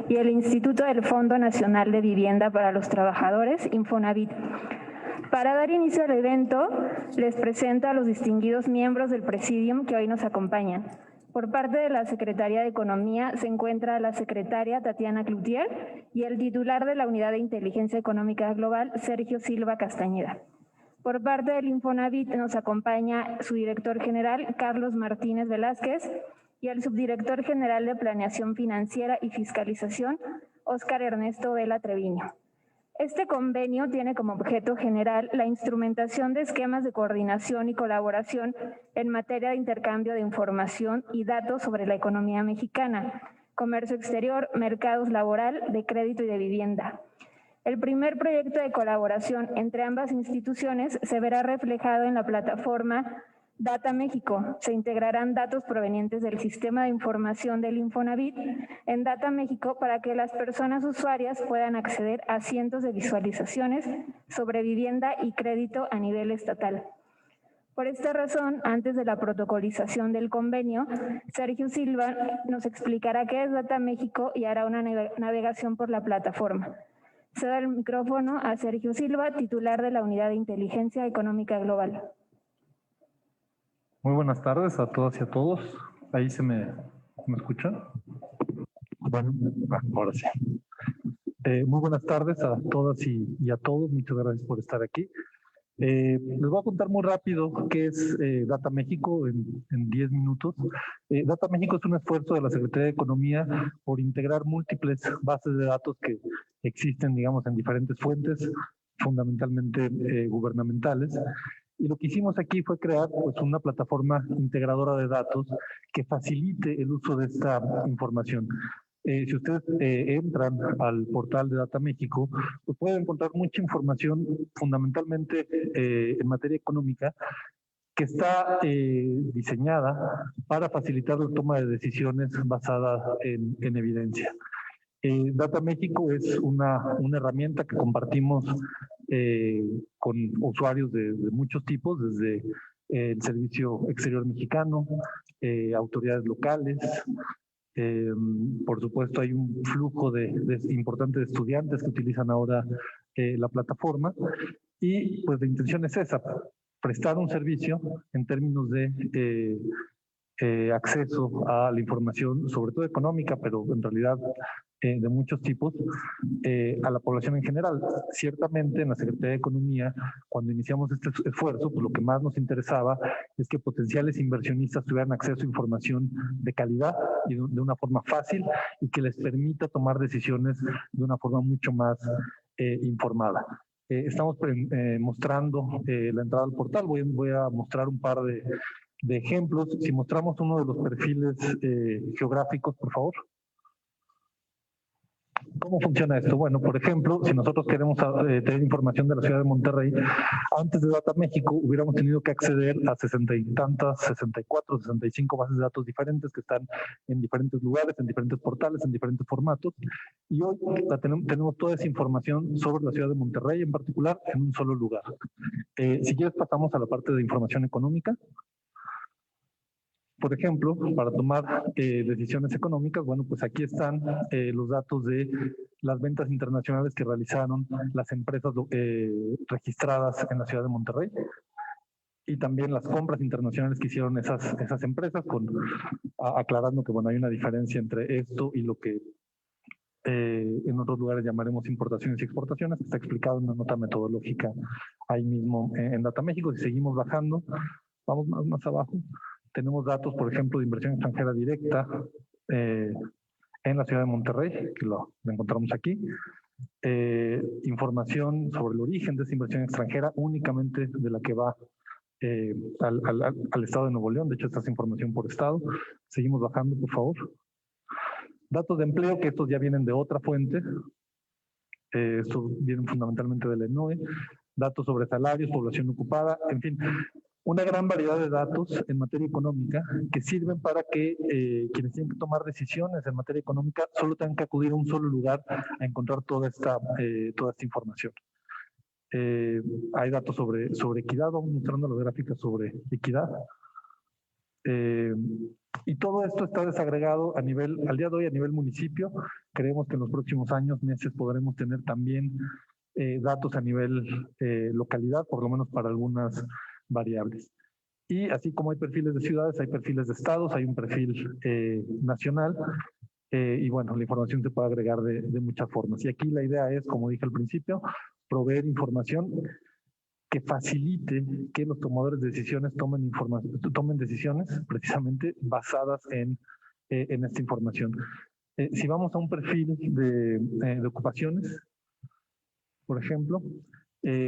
y el Instituto del Fondo Nacional de Vivienda para los Trabajadores, Infonavit. Para dar inicio al evento, les presento a los distinguidos miembros del Presidium que hoy nos acompañan. Por parte de la Secretaría de Economía se encuentra la secretaria Tatiana Cloutier y el titular de la Unidad de Inteligencia Económica Global, Sergio Silva Castañeda. Por parte del Infonavit nos acompaña su director general, Carlos Martínez Velázquez, y el subdirector general de Planeación Financiera y Fiscalización, Óscar Ernesto Vela Treviño. Este convenio tiene como objeto general la instrumentación de esquemas de coordinación y colaboración en materia de intercambio de información y datos sobre la economía mexicana, comercio exterior, mercados laboral, de crédito y de vivienda. El primer proyecto de colaboración entre ambas instituciones se verá reflejado en la plataforma Data México. Se integrarán datos provenientes del sistema de información del Infonavit en Data México para que las personas usuarias puedan acceder a cientos de visualizaciones sobre vivienda y crédito a nivel estatal. Por esta razón, antes de la protocolización del convenio, Sergio Silva nos explicará qué es Data México y hará una navegación por la plataforma. Cedo el micrófono a Sergio Silva, titular de la Unidad de Inteligencia Económica Global. Muy buenas tardes a todas y a todos. ¿Ahí me escuchan? Bueno, ahora sí. Muy buenas tardes a todas y a todos. Muchas gracias por estar aquí. Les voy a contar muy rápido qué es Data México en 10 minutos. Data México es un esfuerzo de la Secretaría de Economía por integrar múltiples bases de datos que existen, digamos, en diferentes fuentes, fundamentalmente gubernamentales. Y lo que hicimos aquí fue crear pues, una plataforma integradora de datos que facilite el uso de esta información. Si ustedes entran al portal de Data México, pues pueden encontrar mucha información, fundamentalmente en materia económica, que está diseñada para facilitar la toma de decisiones basadas en evidencia. Data México es una herramienta que compartimos con usuarios de muchos tipos, desde el Servicio Exterior Mexicano, autoridades locales. Por supuesto, hay un flujo importante de estudiantes que utilizan ahora la plataforma. Y pues la intención es esa, prestar un servicio en términos de acceso a la información, sobre todo económica, pero en realidad de muchos tipos, a la población en general. Ciertamente en la Secretaría de Economía, cuando iniciamos este esfuerzo, pues lo que más nos interesaba es que potenciales inversionistas tuvieran acceso a información de calidad y de una forma fácil y que les permita tomar decisiones de una forma mucho más informada. Estamos mostrando la entrada al portal. Voy a mostrar un par de ejemplos. Si mostramos uno de los perfiles geográficos, por favor. ¿Cómo funciona esto? Bueno, por ejemplo, si nosotros queremos tener información de la ciudad de Monterrey, antes de Data México hubiéramos tenido que acceder a 60 y tantas, 64, 65 bases de datos diferentes que están en diferentes lugares, en diferentes portales, en diferentes formatos. Y hoy tenemos toda esa información sobre la ciudad de Monterrey en particular en un solo lugar. Si quieres pasamos a la parte de información económica. Por ejemplo, para tomar decisiones económicas, bueno, pues aquí están los datos de las ventas internacionales que realizaron las empresas registradas en la ciudad de Monterrey y también las compras internacionales que hicieron esas empresas, aclarando que bueno, hay una diferencia entre esto y lo que en otros lugares llamaremos importaciones y exportaciones, que está explicado en una nota metodológica ahí mismo en Data México. Si seguimos bajando, vamos más abajo. Tenemos datos, por ejemplo, de inversión extranjera directa en la ciudad de Monterrey, que lo encontramos aquí. Información sobre el origen de esa inversión extranjera, únicamente de la que va al estado de Nuevo León. De hecho, esta es información por estado. Seguimos bajando, por favor. Datos de empleo, que estos ya vienen de otra fuente. Estos vienen fundamentalmente del ENOE. Datos sobre salarios, población ocupada, en fin. Una gran variedad de datos en materia económica que sirven para que quienes tienen que tomar decisiones en materia económica solo tengan que acudir a un solo lugar a encontrar toda esta información. Hay datos sobre equidad, vamos mostrando las gráficas sobre equidad. Y todo esto está desagregado al día de hoy a nivel municipio. Creemos que en los próximos años, meses, podremos tener también datos a nivel localidad, por lo menos para algunas variables. Y así como hay perfiles de ciudades, hay perfiles de estados, hay un perfil nacional. Y bueno, la información se puede agregar de muchas formas. Y aquí la idea es, como dije al principio, proveer información que facilite que los tomadores de decisiones tomen decisiones precisamente basadas en esta información. Si vamos a un perfil de ocupaciones, por ejemplo,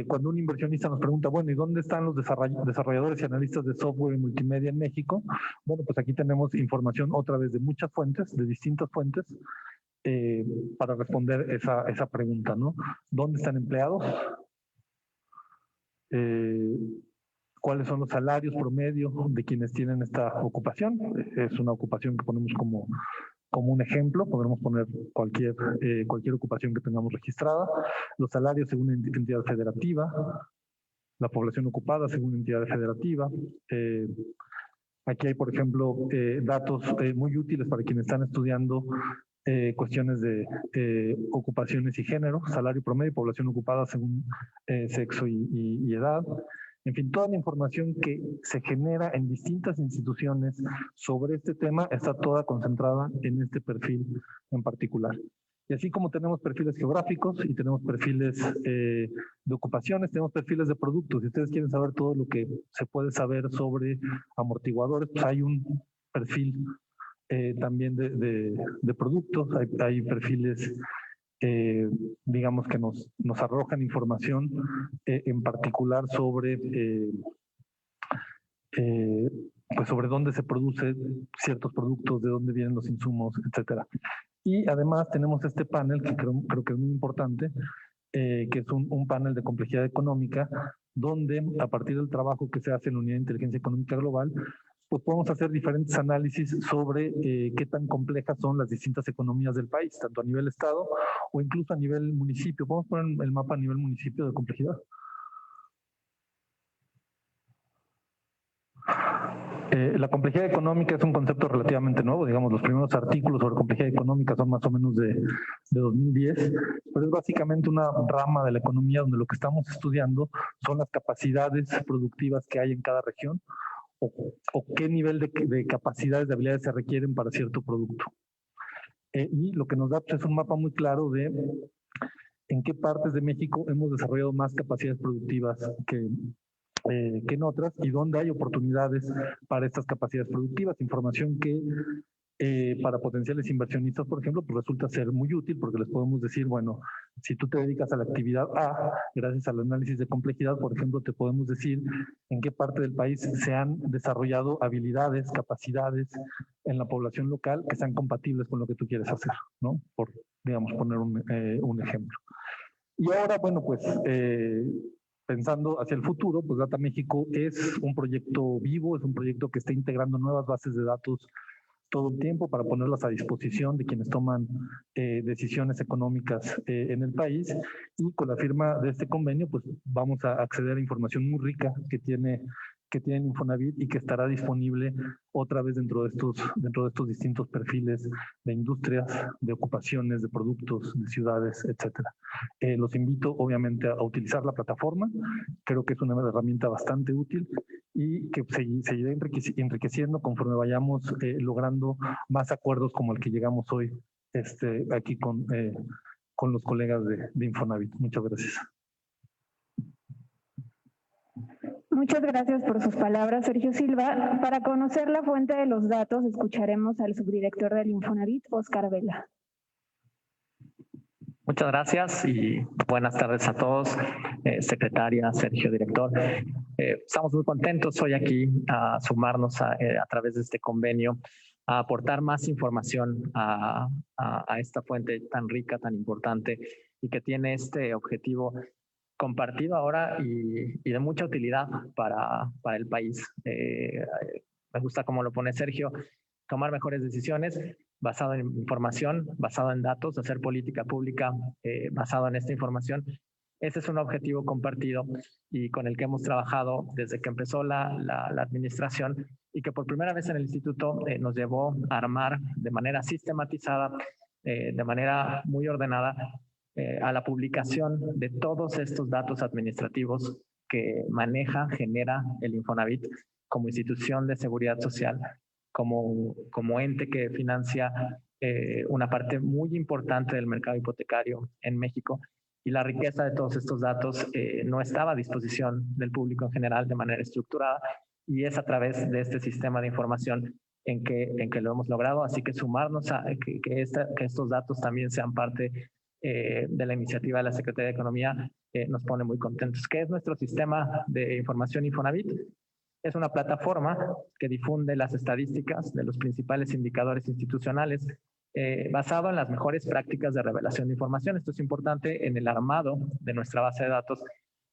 cuando un inversionista nos pregunta, bueno, ¿y dónde están los desarrolladores y analistas de software y multimedia en México? Bueno, pues aquí tenemos información otra vez de muchas fuentes, de distintas fuentes, para responder esa pregunta, ¿no? ¿Dónde están empleados? ¿Cuáles son los salarios promedio de quienes tienen esta ocupación? Es una ocupación que ponemos como un ejemplo, podremos poner cualquier ocupación que tengamos registrada. Los salarios según entidad federativa, la población ocupada según entidad federativa. Aquí hay, por ejemplo, datos muy útiles para quienes están estudiando cuestiones de ocupaciones y género, salario promedio, población ocupada según sexo y edad. En fin, toda la información que se genera en distintas instituciones sobre este tema está toda concentrada en este perfil en particular. Y así como tenemos perfiles geográficos y tenemos perfiles de ocupaciones, tenemos perfiles de productos. Si ustedes quieren saber todo lo que se puede saber sobre amortiguadores, pues hay un perfil también de productos, hay perfiles digamos que nos arrojan información en particular sobre pues sobre dónde se producen ciertos productos, de dónde vienen los insumos, etcétera. Y además tenemos este panel que creo que es muy importante, que es un panel de complejidad económica, donde a partir del trabajo que se hace en la Unidad de Inteligencia Económica Global, pues podemos hacer diferentes análisis sobre qué tan complejas son las distintas economías del país, tanto a nivel estado o incluso a nivel municipio. Podemos poner el mapa a nivel municipio de complejidad. La complejidad económica es un concepto relativamente nuevo, digamos, los primeros artículos sobre complejidad económica son más o menos de 2010, pero es básicamente una rama de la economía donde lo que estamos estudiando son las capacidades productivas que hay en cada región o qué nivel de capacidades, de habilidades se requieren para cierto producto. Y lo que nos da pues, es un mapa muy claro de en qué partes de México hemos desarrollado más capacidades productivas que en otras y dónde hay oportunidades para estas capacidades productivas. Información que para potenciales inversionistas, por ejemplo, pues resulta ser muy útil porque les podemos decir, bueno, si tú te dedicas a la actividad A, gracias al análisis de complejidad, por ejemplo, te podemos decir en qué parte del país se han desarrollado habilidades, capacidades en la población local que sean compatibles con lo que tú quieres hacer, ¿no? Por, digamos, poner un ejemplo. Y ahora, bueno, pues pensando hacia el futuro, pues Data México es un proyecto vivo, es un proyecto que está integrando nuevas bases de datos todo el tiempo para ponerlas a disposición de quienes toman decisiones económicas en el país, y con la firma de este convenio pues vamos a acceder a información muy rica que tiene Infonavit y que estará disponible otra vez dentro de estos distintos perfiles de industrias, de ocupaciones, de productos, de ciudades, etcétera. Los invito obviamente a utilizar la plataforma, creo que es una herramienta bastante útil y que seguirá enriqueciendo conforme vayamos logrando más acuerdos como el que llegamos hoy aquí con los colegas de Infonavit. Muchas gracias. Muchas gracias por sus palabras, Sergio Silva. Para conocer la fuente de los datos, escucharemos al subdirector del Infonavit, Oscar Vela. Muchas gracias y buenas tardes a todos, secretaria, Sergio, director. Estamos muy contentos hoy aquí a sumarnos a través de este convenio, a aportar más información a esta fuente tan rica, tan importante y que tiene este objetivo compartido ahora y de mucha utilidad para el país. Me gusta cómo lo pone Sergio, tomar mejores decisiones basado en información, basado en datos, hacer política pública basado en esta información Ese es un objetivo compartido y con el que hemos trabajado desde que empezó la administración y que por primera vez en el instituto nos llevó a armar de manera sistematizada, de manera muy ordenada, a la publicación de todos estos datos administrativos que genera el Infonavit como institución de seguridad social, como ente que financia una parte muy importante del mercado hipotecario en México. Y la riqueza de todos estos datos no estaba a disposición del público en general de manera estructurada, y es a través de este sistema de información en que lo hemos logrado. Así que sumarnos a que estos datos también sean parte de la iniciativa de la Secretaría de Economía nos pone muy contentos. ¿Qué es nuestro sistema de información Infonavit? Es una plataforma que difunde las estadísticas de los principales indicadores institucionales basado en las mejores prácticas de revelación de información. Esto es importante. En el armado de nuestra base de datos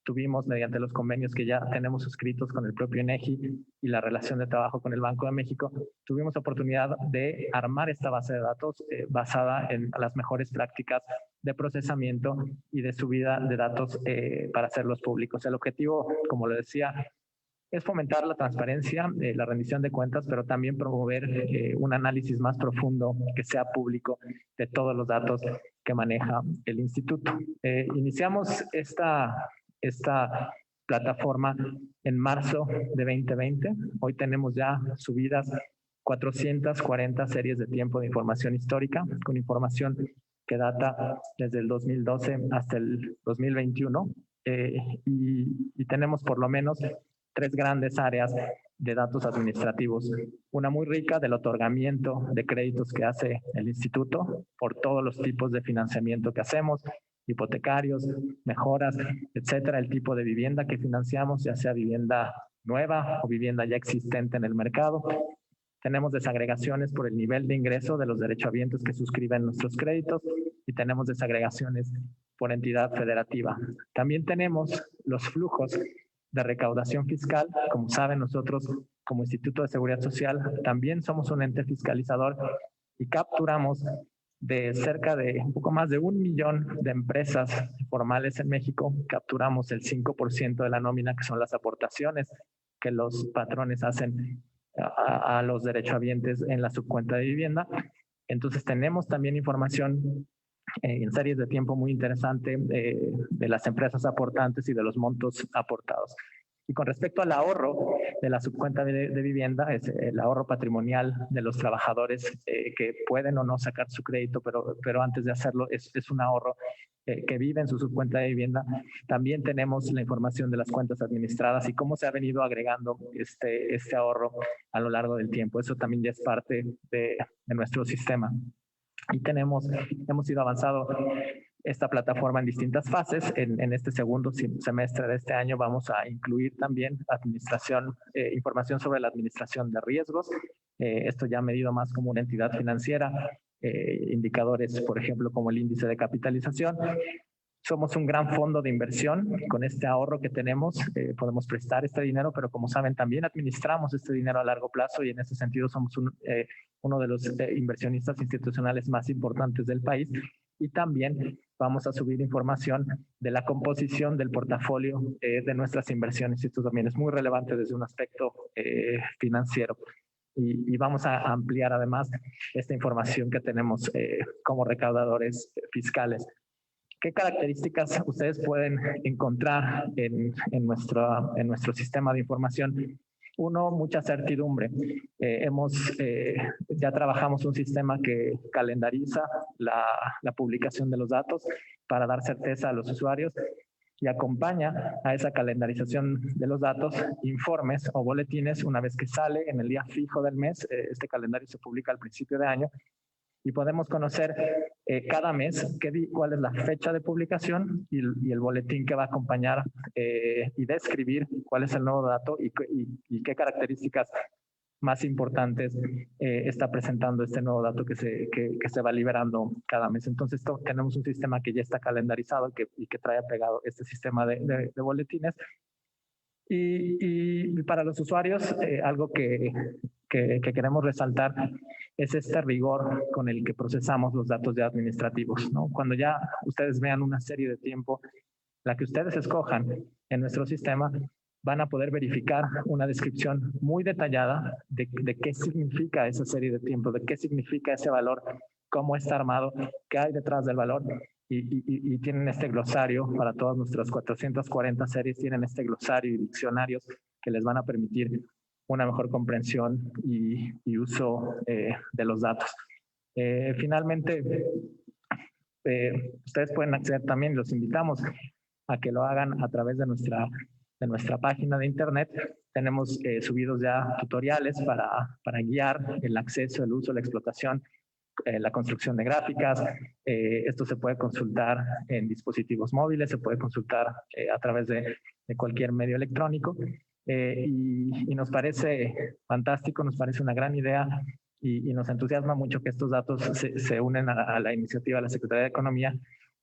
tuvimos, mediante los convenios que ya tenemos suscritos con el propio INEGI y la relación de trabajo con el Banco de México, tuvimos oportunidad de armar esta base de datos basada en las mejores prácticas de procesamiento y de subida de datos para hacerlos públicos. El objetivo, como lo decía, es fomentar la transparencia, la rendición de cuentas, pero también promover un análisis más profundo que sea público de todos los datos que maneja el instituto. Iniciamos esta plataforma en marzo de 2020. Hoy tenemos ya subidas 440 series de tiempo de información histórica, con información que data desde el 2012 hasta el 2021. Y tenemos por lo menos 3 grandes áreas de datos administrativos. Una muy rica del otorgamiento de créditos que hace el instituto por todos los tipos de financiamiento que hacemos, hipotecarios, mejoras, etcétera, el tipo de vivienda que financiamos, ya sea vivienda nueva o vivienda ya existente en el mercado. Tenemos desagregaciones por el nivel de ingreso de los derechohabientes que suscriben nuestros créditos y tenemos desagregaciones por entidad federativa. También tenemos los flujos de recaudación fiscal. Como saben, nosotros como Instituto de Seguridad Social también somos un ente fiscalizador y capturamos de cerca de un poco más de 1 millón de empresas formales en México. Capturamos el 5% de la nómina, que son las aportaciones que los patrones hacen a los derechohabientes en la subcuenta de vivienda. Entonces tenemos también información en series de tiempo muy interesante de las empresas aportantes y de los montos aportados. Y con respecto al ahorro de la subcuenta de vivienda, es el ahorro patrimonial de los trabajadores que pueden o no sacar su crédito, pero antes de hacerlo es un ahorro que vive en su subcuenta de vivienda. También tenemos la información de las cuentas administradas y cómo se ha venido agregando este ahorro a lo largo del tiempo. Eso también ya es parte de nuestro sistema. Y hemos ido avanzando esta plataforma en distintas fases. En este segundo semestre de este año vamos a incluir también información sobre la administración de riesgos. Esto ya medido más como una entidad financiera, indicadores, por ejemplo, como el índice de capitalización. Somos un gran fondo de inversión. Con este ahorro que tenemos, podemos prestar este dinero, pero como saben, también administramos este dinero a largo plazo y en ese sentido somos uno de los inversionistas institucionales más importantes del país. Y también vamos a subir información de la composición del portafolio de nuestras inversiones. Esto también es muy relevante desde un aspecto financiero. Y vamos a ampliar además esta información que tenemos como recaudadores fiscales. ¿Qué características ustedes pueden encontrar en nuestro sistema de información? Uno, mucha certidumbre. Ya trabajamos un sistema que calendariza la publicación de los datos para dar certeza a los usuarios y acompaña a esa calendarización de los datos informes o boletines una vez que sale en el día fijo del mes. Este calendario se publica al principio de año y podemos conocer cada mes cuál es la fecha de publicación y el boletín que va a acompañar y describir cuál es el nuevo dato y qué características más importantes está presentando este nuevo dato que se va liberando cada mes. Entonces tenemos un sistema que ya está calendarizado y que trae pegado este sistema de boletines. Y para los usuarios, algo que queremos resaltar es este rigor con el que procesamos los datos ya administrativos, ¿no? Cuando ya ustedes vean una serie de tiempo la que ustedes escojan en nuestro sistema, van a poder verificar una descripción muy detallada de qué significa esa serie de tiempos, de qué significa ese valor, cómo está armado, qué hay detrás del valor. Y tienen este glosario para todas nuestras 440 series, tienen este glosario y diccionarios que les van a permitir una mejor comprensión y uso de los datos. Finalmente, ustedes pueden acceder también, los invitamos a que lo hagan a través de nuestra página de internet. Tenemos subidos ya tutoriales para guiar el acceso, el uso, la explotación, la construcción de gráficas. Esto se puede consultar en dispositivos móviles, se puede consultar a través de cualquier medio electrónico. Y nos parece fantástico, nos parece una gran idea y nos entusiasma mucho que estos datos se unen a la iniciativa de la Secretaría de Economía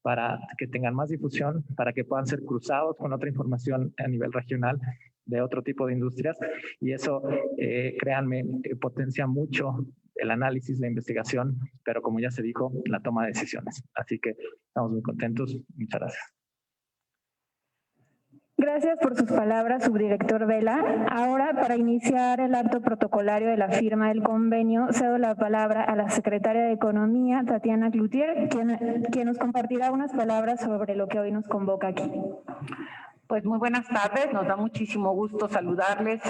para que tengan más difusión, para que puedan ser cruzados con otra información a nivel regional de otro tipo de industrias. Y eso, créanme, potencia mucho el análisis, la investigación, pero como ya se dijo, la toma de decisiones. Así que estamos muy contentos. Muchas gracias. Gracias por sus palabras, subdirector Vela. Ahora, para iniciar el acto protocolario de la firma del convenio, cedo la palabra a la secretaria de Economía, Tatiana Cloutier, quien nos compartirá unas palabras sobre lo que hoy nos convoca aquí. Pues muy buenas tardes, nos da muchísimo gusto saludarles.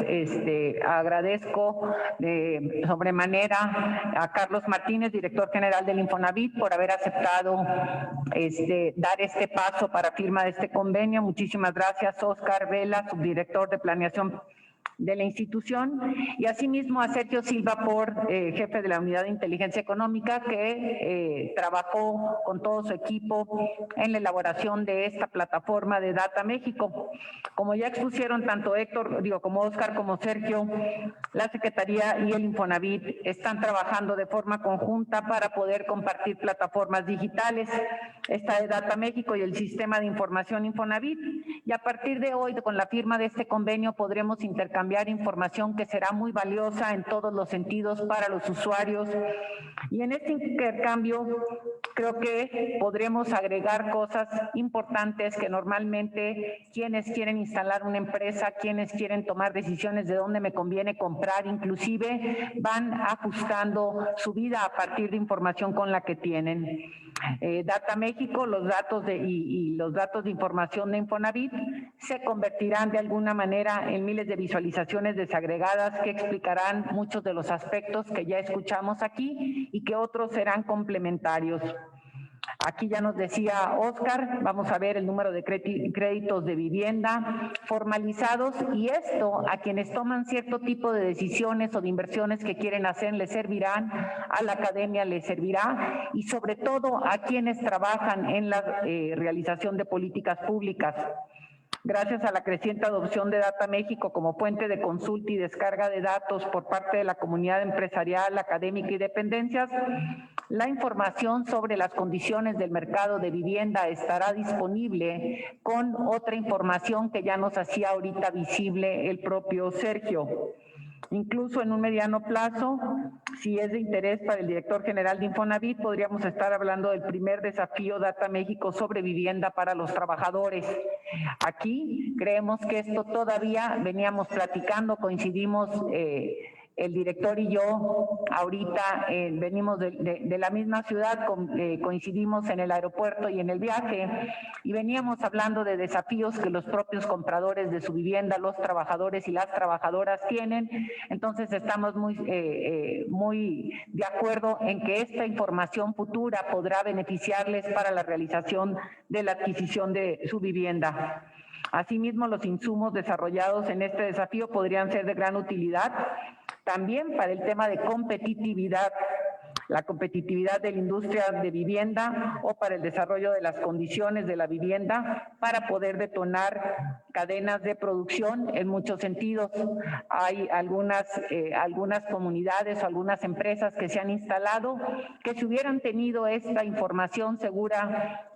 Agradezco de sobremanera a Carlos Martínez, director general del Infonavit, por haber aceptado dar este paso para firma de este convenio. Muchísimas gracias, Oscar Vela, subdirector de planeación de la institución, y asimismo a Sergio Silva, jefe de la Unidad de Inteligencia Económica, que trabajó con todo su equipo en la elaboración de esta plataforma de Data México. Como ya expusieron tanto como Oscar como Sergio, la Secretaría y el Infonavit están trabajando de forma conjunta para poder compartir plataformas digitales, esta de Data México y el Sistema de Información Infonavit, y a partir de hoy, con la firma de este convenio, podremos intercambiar información que será muy valiosa en todos los sentidos para los usuarios. Y en este intercambio creo que podremos agregar cosas importantes que normalmente quienes quieren instalar una empresa, quienes quieren tomar decisiones de dónde me conviene comprar, inclusive van ajustando su vida a partir de información con la que tienen. Data México, los datos y los datos de información de Infonavit se convertirán de alguna manera en miles de visualizaciones desagregadas que explicarán muchos de los aspectos que ya escuchamos aquí y que otros serán complementarios. Aquí ya nos decía Oscar, vamos a ver el número de créditos de vivienda formalizados, y esto a quienes toman cierto tipo de decisiones o de inversiones que quieren hacer les servirán, a la academia les servirá, y sobre todo a quienes trabajan en la realización de políticas públicas. Gracias a la creciente adopción de Data México como fuente de consulta y descarga de datos por parte de la comunidad empresarial, académica y dependencias, la información sobre las condiciones del mercado de vivienda estará disponible con otra información que ya nos hacía ahorita visible el propio Sergio. Incluso en un mediano plazo, si es de interés para el director general de Infonavit, podríamos estar hablando del primer desafío Data México sobre vivienda para los trabajadores. Aquí creemos que esto todavía veníamos platicando, coincidimos el director y yo ahorita venimos de la misma ciudad, coincidimos en el aeropuerto y en el viaje, y veníamos hablando de desafíos que los propios compradores de su vivienda, los trabajadores y las trabajadoras tienen. Entonces estamos muy de acuerdo en que esta información futura podrá beneficiarles para la realización de la adquisición de su vivienda. Asimismo, los insumos desarrollados en este desafío podrían ser de gran utilidad también para el tema de competitividad, la competitividad de la industria de vivienda o para el desarrollo de las condiciones de la vivienda para poder detonar cadenas de producción en muchos sentidos. Hay algunas comunidades o algunas empresas que se han instalado que si hubieran tenido esta información segura,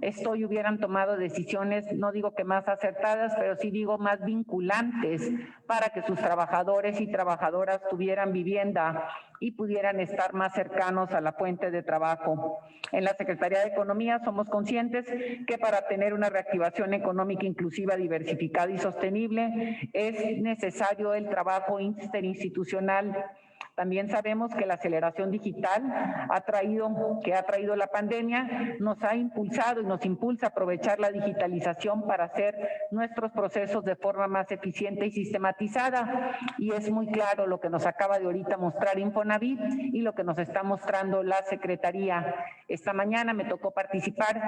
hubieran tomado decisiones, no digo que más acertadas, pero sí digo más vinculantes para que sus trabajadores y trabajadoras tuvieran vivienda y pudieran estar más cercanos a la fuente de trabajo. En la Secretaría de Economía somos conscientes que para tener una reactivación económica inclusiva, diversificada y sostenible es necesario el trabajo interinstitucional. También sabemos que la aceleración digital que ha traído la pandemia nos ha impulsado y nos impulsa a aprovechar la digitalización para hacer nuestros procesos de forma más eficiente y sistematizada. Y es muy claro lo que nos acaba de ahorita mostrar Infonavit y lo que nos está mostrando la Secretaría. Esta mañana me tocó participar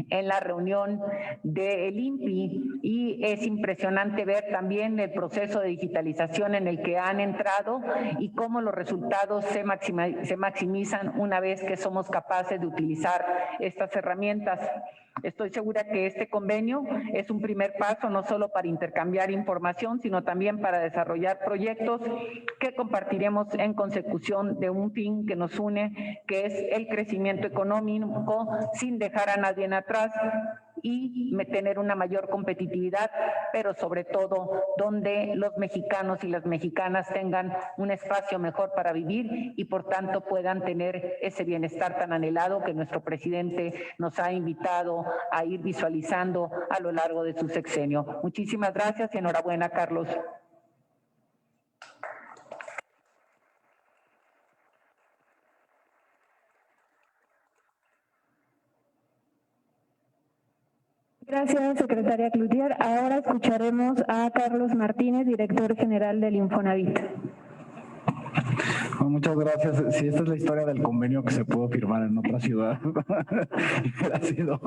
en la reunión del INPI y es impresionante ver también el proceso de digitalización en el que han entrado y cómo los resultados se maximizan una vez que somos capaces de utilizar estas herramientas. Estoy segura que este convenio es un primer paso no solo para intercambiar información, sino también para desarrollar proyectos que compartiremos en consecución de un fin que nos une, que es el crecimiento económico sin dejar a nadie atrás y tener una mayor competitividad, pero sobre todo donde los mexicanos y las mexicanas tengan un espacio mejor para vivir y por tanto puedan tener ese bienestar tan anhelado que nuestro presidente nos ha invitado a ir visualizando a lo largo de su sexenio. Muchísimas gracias y enhorabuena, Carlos. Gracias, secretaria Cloutier. Ahora escucharemos a Carlos Martínez, director general del Infonavit. Muchas gracias. Sí, esta es la historia del convenio que se pudo firmar en otra ciudad. Ha sido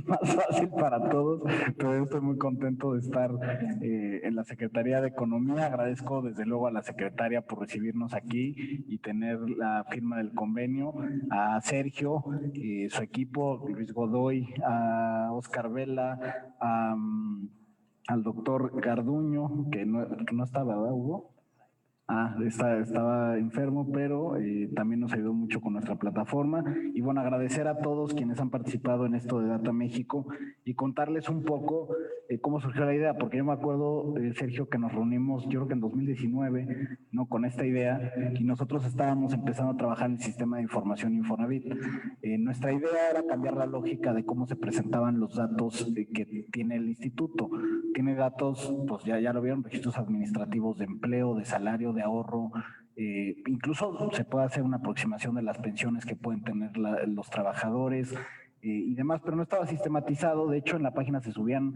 más fácil para todos, pero yo estoy muy contento de estar en la Secretaría de Economía. Agradezco desde luego a la secretaria por recibirnos aquí y tener la firma del convenio, a Sergio, su equipo, Luis Godoy, a Oscar Vela, al doctor Garduño, que no estaba, ¿verdad, Hugo? Estaba enfermo, pero también nos ayudó mucho con nuestra plataforma. Y bueno, agradecer a todos quienes han participado en esto de Data México y contarles un poco cómo surgió la idea, porque yo me acuerdo, Sergio, que nos reunimos, yo creo que en 2019, ¿no? Con esta idea, y nosotros estábamos empezando a trabajar en el sistema de información Infonavit. Nuestra idea era cambiar la lógica de cómo se presentaban los datos que tiene el instituto. Tiene datos, pues ya lo vieron, registros administrativos de empleo, de salario, de ahorro, incluso se puede hacer una aproximación de las pensiones que pueden tener los trabajadores y demás, pero no estaba sistematizado. De hecho, en la página se subían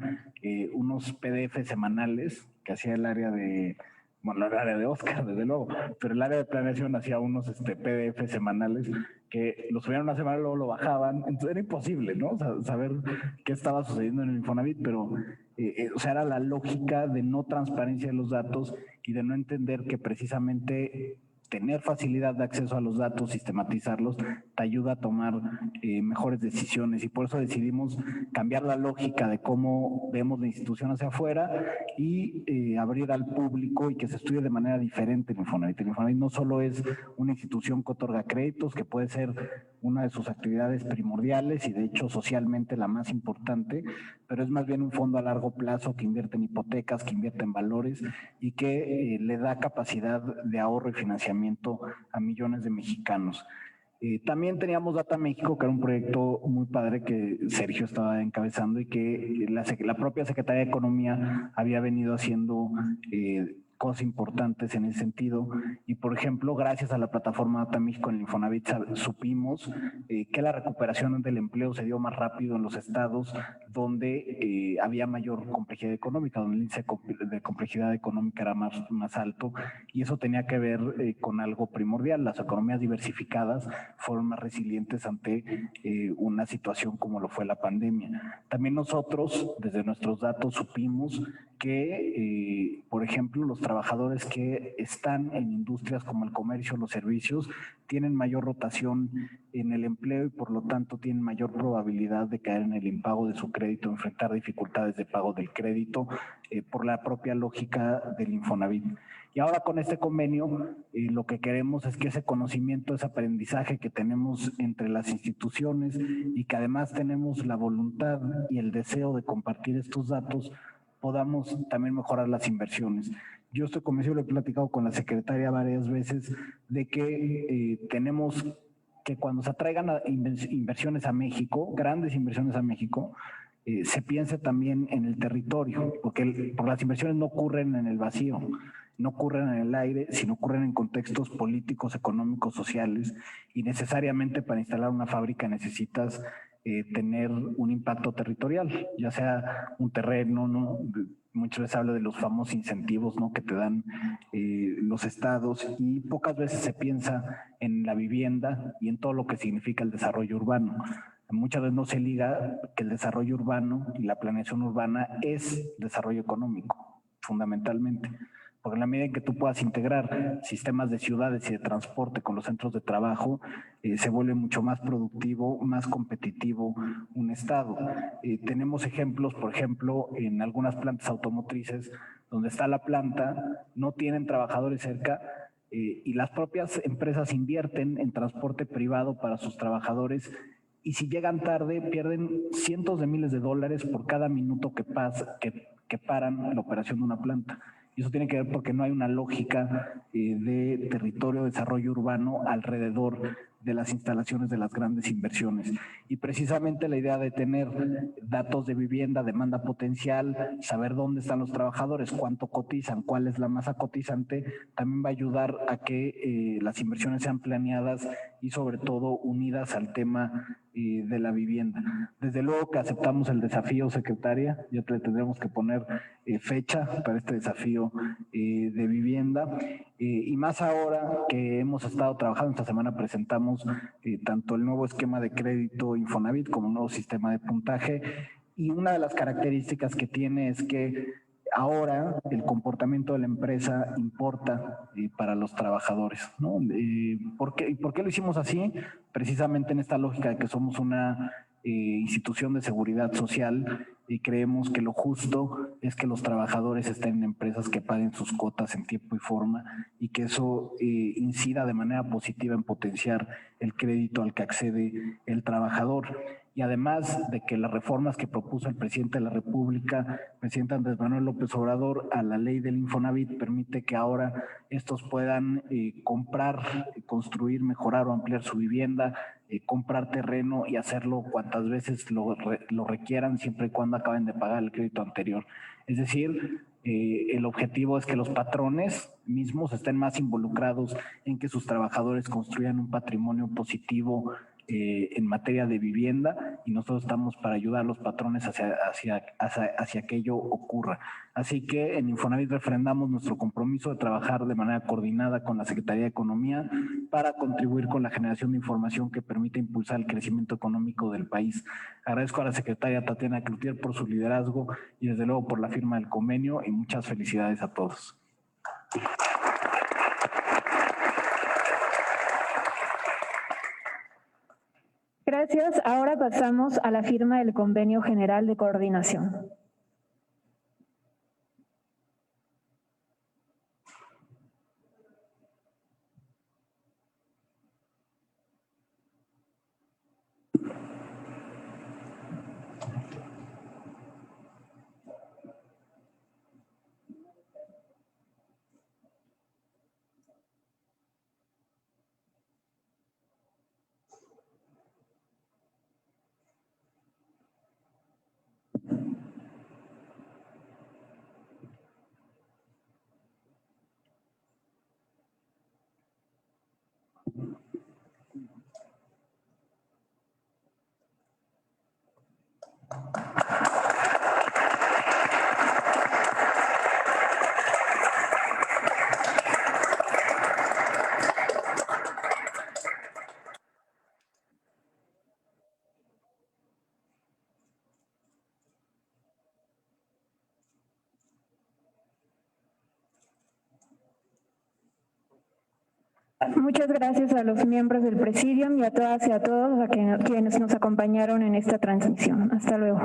unos PDF semanales que hacía el área de, bueno, el área de Oscar, desde luego, pero el área de planeación hacía unos PDF semanales que lo subían una semana, luego lo bajaban, entonces era imposible, ¿no? O sea, saber qué estaba sucediendo en el Infonavit, pero o sea, era la lógica de no transparencia de los datos y de no entender que precisamente tener facilidad de acceso a los datos, sistematizarlos, te ayuda a tomar mejores decisiones, y por eso decidimos cambiar la lógica de cómo vemos la institución hacia afuera y abrir al público y que se estudie de manera diferente el Infonavit. El Infonavit no solo es una institución que otorga créditos, que puede ser una de sus actividades primordiales y de hecho socialmente la más importante, pero es más bien un fondo a largo plazo que invierte en hipotecas, que invierte en valores y que le da capacidad de ahorro y financiamiento a millones de mexicanos. También teníamos Data México, que era un proyecto muy padre que Sergio estaba encabezando y que la propia Secretaría de Economía había venido haciendo cosas importantes en ese sentido. Y por ejemplo, gracias a la plataforma Data México en el Infonavit supimos que la recuperación del empleo se dio más rápido en los estados donde había mayor complejidad económica, donde el índice de complejidad económica era más alto, y eso tenía que ver con algo primordial. Las economías diversificadas fueron más resilientes ante una situación como lo fue la pandemia. También nosotros, desde nuestros datos, supimos que, por ejemplo, los trabajadores que están en industrias como el comercio, los servicios, tienen mayor rotación en el empleo y por lo tanto tienen mayor probabilidad de caer en el impago de su crédito, enfrentar dificultades de pago del crédito por la propia lógica del Infonavit. Y ahora con este convenio lo que queremos es que ese conocimiento, ese aprendizaje que tenemos entre las instituciones y que además tenemos la voluntad y el deseo de compartir estos datos, podamos también mejorar las inversiones. yo estoy convencido, lo he platicado con la secretaria varias veces, de que tenemos que cuando se atraigan inversiones a México, grandes inversiones a México, se piense también en el territorio, porque las inversiones no ocurren en el vacío, no ocurren en el aire, sino ocurren en contextos políticos, económicos, sociales, y necesariamente para instalar una fábrica necesitas tener un impacto territorial, ya sea un terreno, ¿no? Muchas veces habla de los famosos incentivos, ¿no?, que te dan los estados, y pocas veces se piensa en la vivienda y en todo lo que significa el desarrollo urbano. Muchas veces no se liga que el desarrollo urbano y la planeación urbana es desarrollo económico, fundamentalmente. Porque en la medida en que tú puedas integrar sistemas de ciudades y de transporte con los centros de trabajo, se vuelve mucho más productivo, más competitivo un estado. Tenemos ejemplos, por ejemplo, en algunas plantas automotrices, donde está la planta, no tienen trabajadores cerca, y las propias empresas invierten en transporte privado para sus trabajadores, y si llegan tarde pierden cientos de miles de dólares por cada minuto que paran la operación de una planta. Y eso tiene que ver porque no hay una lógica de territorio, desarrollo urbano alrededor de las instalaciones de las grandes inversiones. Y precisamente la idea de tener datos de vivienda, demanda potencial, saber dónde están los trabajadores, cuánto cotizan, cuál es la masa cotizante, también va a ayudar a que las inversiones sean planeadas y sobre todo unidas al tema de la vivienda. Desde luego que aceptamos el desafío, secretaria, ya le tendremos que poner fecha para este desafío de vivienda, y más ahora que hemos estado trabajando. Esta semana presentamos tanto el nuevo esquema de crédito Infonavit como el nuevo sistema de puntaje, y una de las características que tiene es que ahora el comportamiento de la empresa importa para los trabajadores, ¿no? ¿Por qué lo hicimos así? Precisamente en esta lógica de que somos una institución de seguridad social, y creemos que lo justo es que los trabajadores estén en empresas que paguen sus cuotas en tiempo y forma, y que eso incida de manera positiva en potenciar el crédito al que accede el trabajador. Y además de que las reformas que propuso el presidente de la República, presidente Andrés Manuel López Obrador, a la ley del Infonavit, permite que ahora estos puedan comprar, construir, mejorar o ampliar su vivienda, comprar terreno y hacerlo cuantas veces lo requieran, siempre y cuando acaben de pagar el crédito anterior. Es decir, el objetivo es que los patrones mismos estén más involucrados en que sus trabajadores construyan un patrimonio positivo en materia de vivienda, y nosotros estamos para ayudar a los patrones hacia que ello ocurra. Así que en Infonavit refrendamos nuestro compromiso de trabajar de manera coordinada con la Secretaría de Economía para contribuir con la generación de información que permita impulsar el crecimiento económico del país. Agradezco a la secretaria Tatiana Cloutier por su liderazgo y desde luego por la firma del convenio, y muchas felicidades a todos. Gracias. Ahora pasamos a la firma del Convenio General de Coordinación. Muchas gracias a los miembros del Presidium y a todas y a todos quienes nos acompañaron en esta transmisión. Hasta luego.